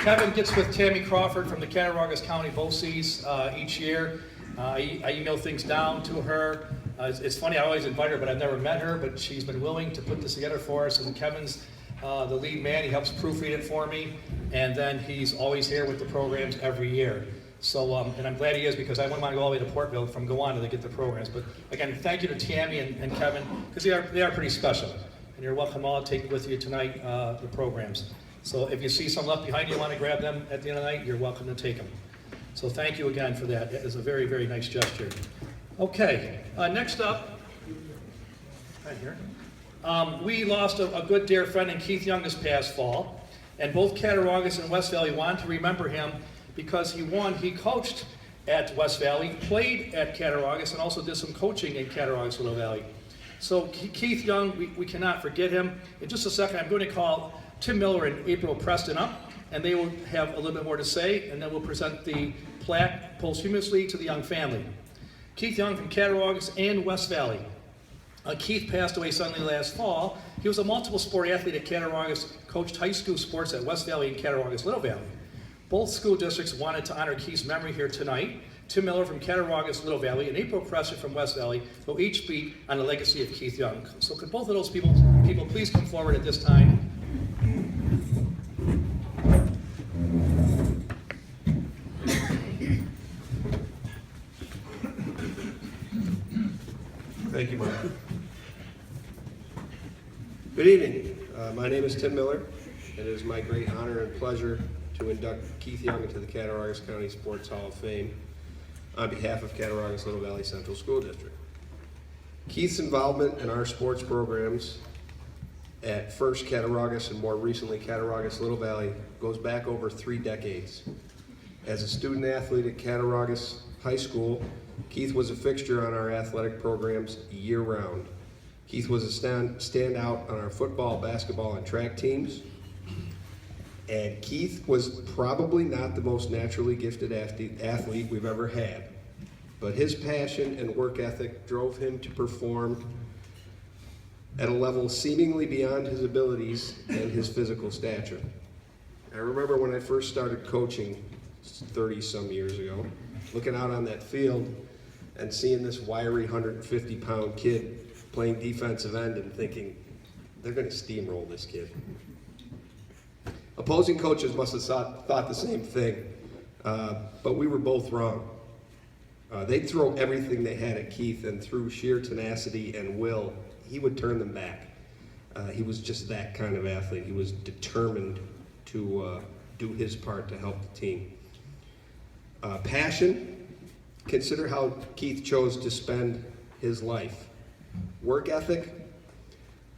Kevin gets with Tammy Crawford from the Cattaraugus County BOCES each year. I email things down to her. It's funny, I always invite her, but I've never met her, but she's been willing to put this together for us. And Kevin's the lead man. He helps proofread it for me. And then he's always here with the programs every year. So, and I'm glad he is, because I wouldn't want to go all the way to Portville from Gowanda to get the programs. But again, thank you to Tammy and Kevin, because they are pretty special. And you're welcome all to take with you tonight the programs. So if you see some left behind you want to grab them at the end of the night, you're welcome to take them. So thank you again for that. It is a very, very nice gesture. Okay, next up, right here. We lost a good dear friend in Keith Young this past fall, and both Cattaraugus and West Valley want to remember him because he coached at West Valley, played at Cattaraugus, and also did some coaching in Cattaraugus Little Valley. So Keith Young, we cannot forget him. In just a second, I'm going to call Tim Miller and April Preston up, and they will have a little bit more to say, and then we'll present the plaque posthumously to the Young family. Keith Young from Cattaraugus and West Valley. Keith passed away suddenly last fall. He was a multiple sport athlete at Cattaraugus, coached high school sports at West Valley and Cattaraugus Little Valley. Both school districts wanted to honor Keith's memory here tonight. Tim Miller from Cattaraugus Little Valley and April Preston from West Valley will each speak on the legacy of Keith Young. So could both of those people please come forward at this time? Thank you, Mark. Good evening. My name is Tim Miller. It is my great honor and pleasure to induct Keith Young into the Cattaraugus County Sports Hall of Fame on behalf of Cattaraugus Little Valley Central School District. Keith's involvement in our sports programs at first Cattaraugus and more recently Cattaraugus Little Valley goes back over 3 decades. As a student athlete at Cattaraugus High School, Keith was a fixture on our athletic programs year-round. Keith was a standout on our football, basketball, and track teams. And Keith was probably not the most naturally gifted athlete we've ever had, but his passion and work ethic drove him to perform at a level seemingly beyond his abilities and his physical stature. I remember when I first started coaching 30-some years ago, looking out on that field and seeing this wiry 150-pound kid playing defensive end and thinking, they're going to steamroll this kid. Opposing coaches must have thought the same thing, but we were both wrong. They'd throw everything they had at Keith, and through sheer tenacity and will, he would turn them back. He was just that kind of athlete. He was determined to do his part to help the team. Passion, consider how Keith chose to spend his life. Work ethic,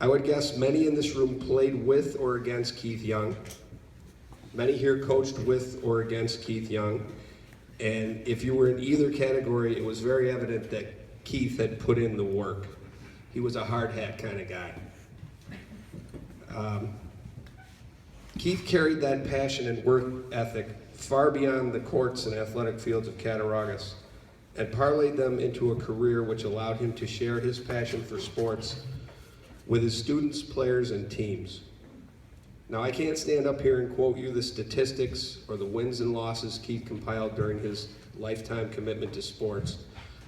I would guess many in this room played with or against Keith Young. Many here coached with or against Keith Young. And if you were in either category, it was very evident that Keith had put in the work. He was a hard hat kind of guy. Keith carried that passion and work ethic far beyond the courts and athletic fields of Cattaraugus and parlayed them into a career which allowed him to share his passion for sports with his students, players, and teams. Now, I can't stand up here and quote you the statistics or the wins and losses Keith compiled during his lifetime commitment to sports,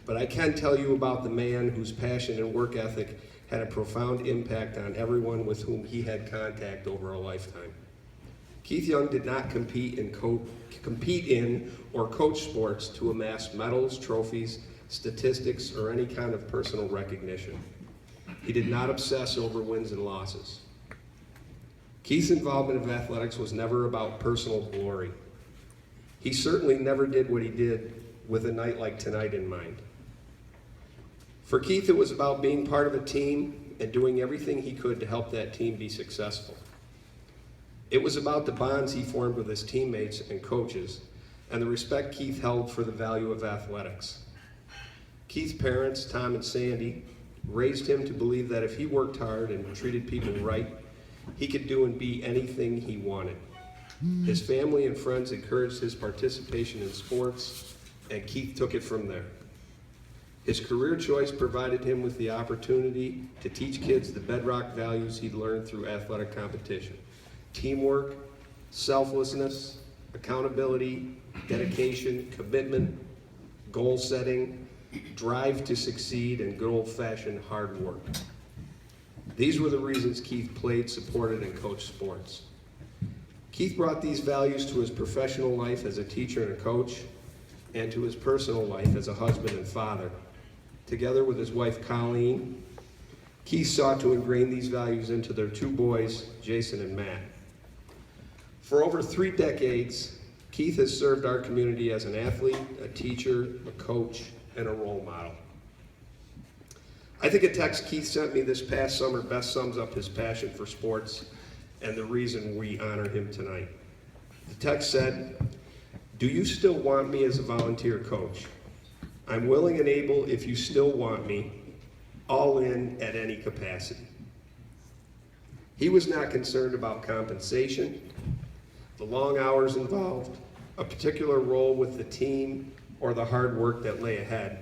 but I can tell you about the man whose passion and work ethic had a profound impact on everyone with whom he had contact over a lifetime. Keith Young did not compete in or coach sports to amass medals, trophies, statistics, or any kind of personal recognition. He did not obsess over wins and losses. Keith's involvement in athletics was never about personal glory. He certainly never did what he did with a night like tonight in mind. For Keith, it was about being part of a team and doing everything he could to help that team be successful. It was about the bonds he formed with his teammates and coaches and the respect Keith held for the value of athletics. Keith's parents, Tom and Sandy, raised him to believe that if he worked hard and treated people right, he could do and be anything he wanted. His family and friends encouraged his participation in sports, and Keith took it from there. His career choice provided him with the opportunity to teach kids the bedrock values he'd learned through athletic competition: teamwork, selflessness, accountability, dedication, commitment, goal setting, drive to succeed, and good old-fashioned hard work. These were the reasons Keith played, supported, and coached sports. Keith brought these values to his professional life as a teacher and a coach, and to his personal life as a husband and father. Together with his wife, Colleen, Keith sought to ingrain these values into their two boys, Jason and Matt. For over 3 decades, Keith has served our community as an athlete, a teacher, a coach, and a role model. I think a text Keith sent me this past summer best sums up his passion for sports and the reason we honor him tonight. The text said, "Do you still want me as a volunteer coach? I'm willing and able if you still want me, all in at any capacity." He was not concerned about compensation, the long hours involved, a particular role with the team, or the hard work that lay ahead.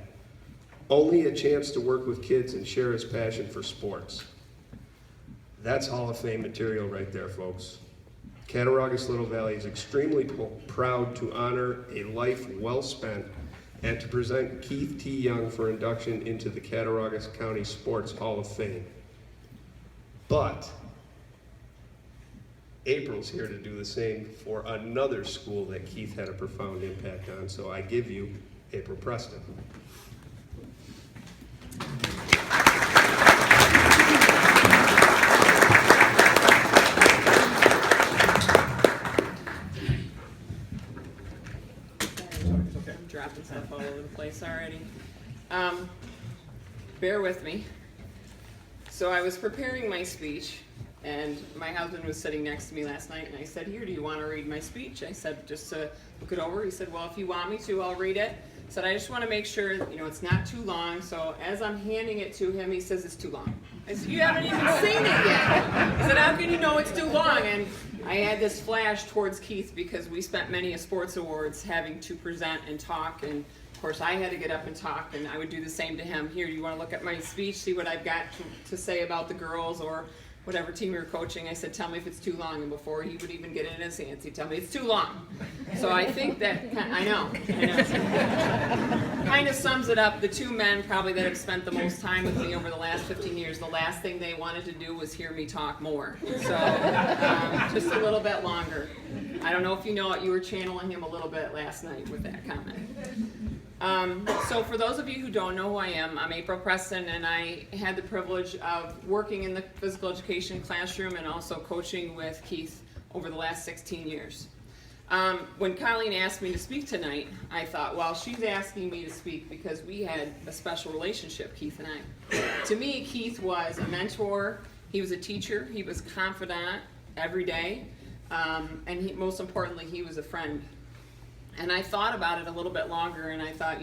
Only a chance to work with kids and share his passion for sports. That's Hall of Fame material right there, folks. Cattaraugus Little Valley is extremely proud to honor a life well spent and to present Keith T. Young for induction into the Cattaraugus County Sports Hall of Fame. But April's here to do the same for another school that Keith had a profound impact on, so I give you April Preston. I'm dropping stuff all over the place already. Bear with me. So I was preparing my speech, and my husband was sitting next to me last night, and I said, "Here, do you want to read my speech?" I said, just to look it over. He said, "Well, if you want me to, I'll read it." I said, "I just want to make sure, it's not too long." So as I'm handing it to him, he says, "It's too long." I said, "You haven't even seen it yet." He said, "How can you know it's too long?" And I had this flash towards Keith because we spent many sports awards having to present and talk, and of course I had to get up and talk, and I would do the same to him. "Here, you want to look at my speech, see what I've got to say about the girls or whatever team you're coaching?" I said, "Tell me if it's too long." And before he would even get in his hands, he'd tell me it's too long. So I think that, I know. Kind of sums it up. The two men probably that have spent the most time with me over the last 15 years, the last thing they wanted to do was hear me talk more. So just a little bit longer. I don't know if you know it, you were channeling him a little bit last night with that comment. So for those of you who don't know who I am, I'm April Preston, and I had the privilege of working in the physical education classroom and also coaching with Keith over the last 16 years. When Colleen asked me to speak tonight, I thought, well, she's asking me to speak because we had a special relationship, Keith and I. To me, Keith was a mentor, he was a teacher, he was confidant every day, and most importantly, he was a friend. And I thought about it a little bit longer, and I thought,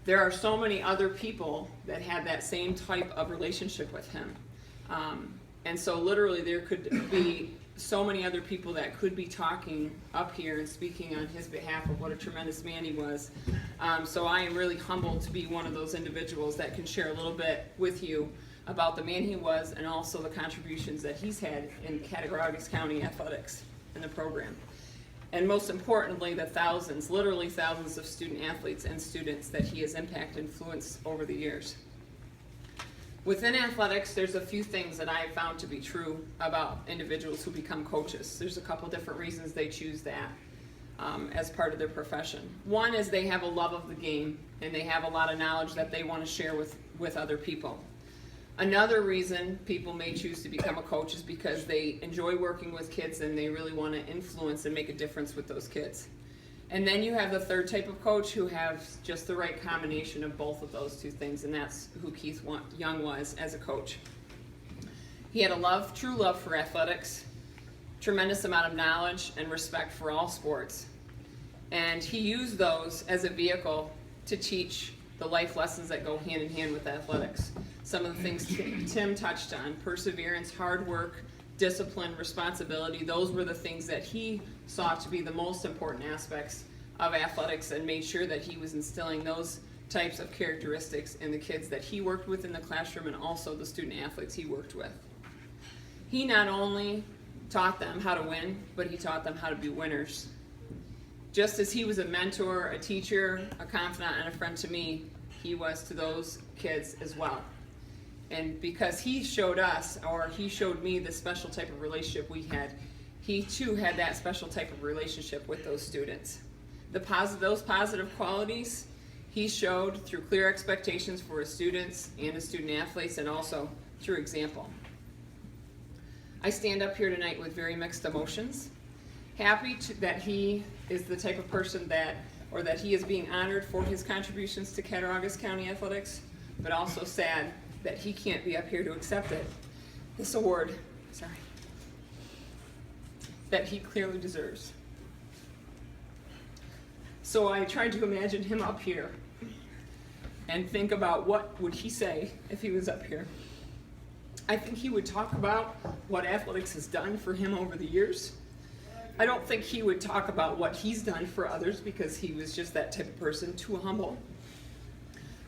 there are so many other people that had that same type of relationship with him. And so literally there could be so many other people that could be talking up here and speaking on his behalf of what a tremendous man he was. So I am really humbled to be one of those individuals that can share a little bit with you about the man he was and also the contributions that he's had in Cattaraugus County athletics and the program. And most importantly, the thousands, literally thousands of student athletes and students that he has impacted and influenced over the years. Within athletics, there's a few things that I have found to be true about individuals who become coaches. There's a couple different reasons they choose that as part of their profession. One is they have a love of the game, and they have a lot of knowledge that they want to share with other people. Another reason people may choose to become a coach is because they enjoy working with kids and they really want to influence and make a difference with those kids. And then you have the third type of coach who have just the right combination of both of those two things, and that's who Keith Young was as a coach. He had a true love for athletics, tremendous amount of knowledge and respect for all sports. And he used those as a vehicle to teach the life lessons that go hand in hand with athletics. Some of the things Tim touched on: perseverance, hard work, discipline, responsibility. Those were the things that he saw to be the most important aspects of athletics, and made sure that he was instilling those types of characteristics in the kids that he worked with in the classroom and also the student athletes he worked with. He not only taught them how to win, but he taught them how to be winners. Just as he was a mentor, a teacher, a confidant, and a friend to me, he was to those kids as well. And because he showed us, or he showed me, the special type of relationship we had, he too had that special type of relationship with those students. Those positive qualities he showed through clear expectations for his students and his student athletes, and also through example. I stand up here tonight with very mixed emotions. Happy that he is the type of person that he is being honored for his contributions to Cattaraugus County Athletics, but also sad that he can't be up here to accept it. This award, that he clearly deserves. So I tried to imagine him up here and think about what would he say if he was up here. I think he would talk about what athletics has done for him over the years. I don't think he would talk about what he's done for others, because he was just that type of person, too humble.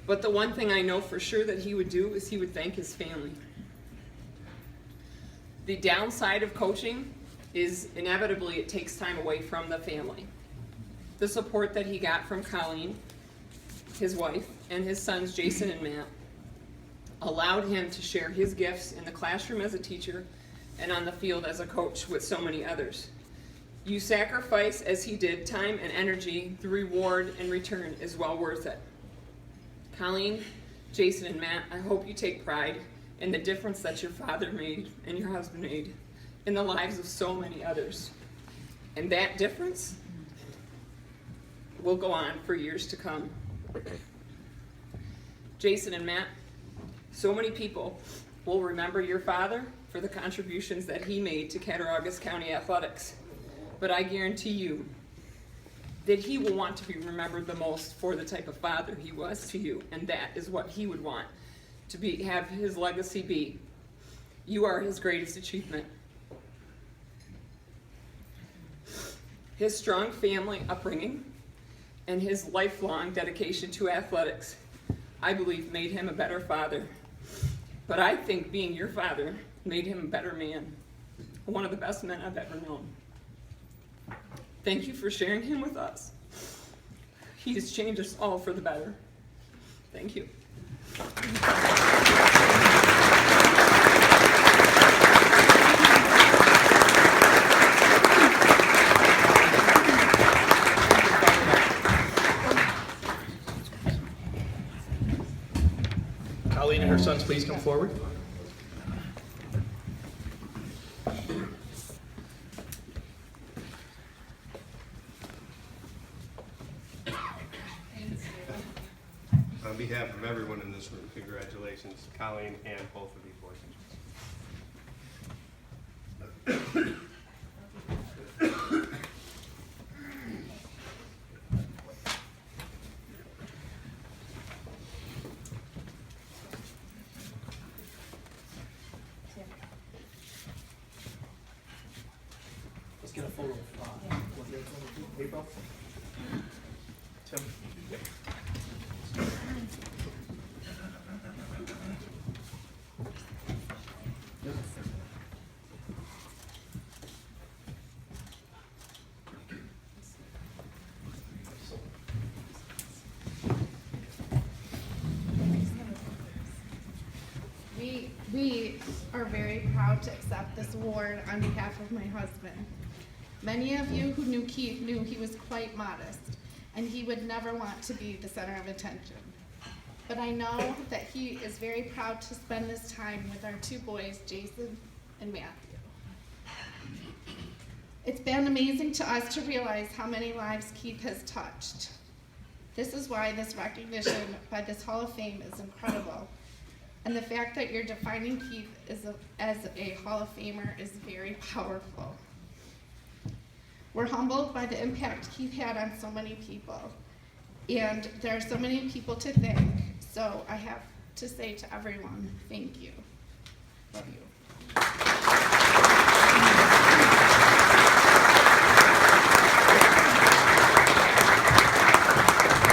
But the one thing I know for sure that he would do is he would thank his family. The downside of coaching is inevitably it takes time away from the family. The support that he got from Colleen, his wife, and his sons Jason and Matt allowed him to share his gifts in the classroom as a teacher and on the field as a coach with so many others. You sacrifice, as he did, time and energy. The reward in return is well worth it. Colleen, Jason, and Matt, I hope you take pride in the difference that your father made and your husband made in the lives of so many others. And that difference will go on for years to come. Jason and Matt, so many people will remember your father for the contributions that he made to Cattaraugus County Athletics. But I guarantee you that he will want to be remembered the most for the type of father he was to you, and that is what he would want to have his legacy be. You are his greatest achievement. His strong family upbringing and his lifelong dedication to athletics, I believe, made him a better father. But I think being your father made him a better man, one of the best men I've ever known. Thank you for sharing him with us. He has changed us all for the better. Thank you. Colleen and her sons, please come forward. On behalf of everyone in this room, congratulations, Colleen and both of you boys. Let's get a photo of April. Tim. Yep. We are very proud to accept this award on behalf of my husband. Many of you who knew Keith knew he was quite modest, and he would never want to be the center of attention. But I know that he is very proud to spend this time with our two boys, Jason and Matthew. It's been amazing to us to realize how many lives Keith has touched. This is why this recognition by this Hall of Fame is incredible. And the fact that you're defining Keith as a Hall of Famer is very powerful. We're humbled by the impact Keith had on so many people. And there are so many people to thank. So I have to say to everyone, thank you. Love you.